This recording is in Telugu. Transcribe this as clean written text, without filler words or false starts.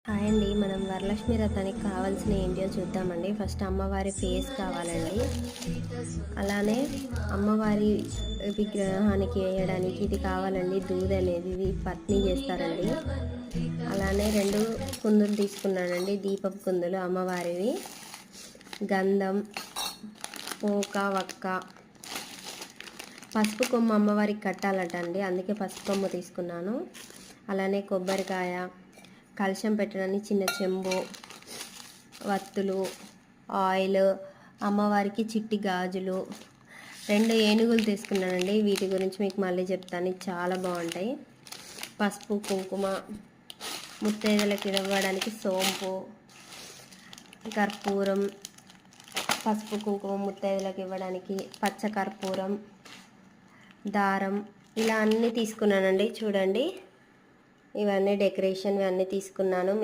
హాయ్ అండి. మనం వరలక్ష్మి వ్రతానికి కావాల్సిన ఏంటో చూద్దామండి. ఫస్ట్ అమ్మవారి ఫేస్ కావాలండి. అలానే అమ్మవారి విగ్రహానికి వేయడానికి ఇది కావాలండి. దూది అనేది ఇది పత్ని చేస్తారండి. అలానే 2 కుందులు తీసుకున్నానండి, దీపపు కుందులు అమ్మవారివి. గంధం, పోక, వక్క, పసుపు కొమ్ము అమ్మవారికి కట్టాలట అండి, అందుకే పసుపు కొమ్ము తీసుకున్నాను. అలానే కొబ్బరికాయ, కలశం పెట్టడానికి చిన్న చెంబు, వత్తులు, ఆయిల్, అమ్మవారికి చిట్టి గాజులు, 2 ఏనుగులు తీసుకున్నానండి. వీటి గురించి మీకు మళ్ళీ చెప్తాను, చాలా బాగుంటాయి. పసుపు, కుంకుమ, ముత్తైదులకు ఇవ్వడానికి సోంపు, కర్పూరం, పసుపు కుంకుమ ముత్తైదులకు ఇవ్వడానికి పచ్చ కర్పూరం, దారం, ఇలా అన్నీ తీసుకున్నానండి. చూడండి, ఇవన్నీ డెకరేషన్ అన్నీ తీసుకున్నాను. మీకు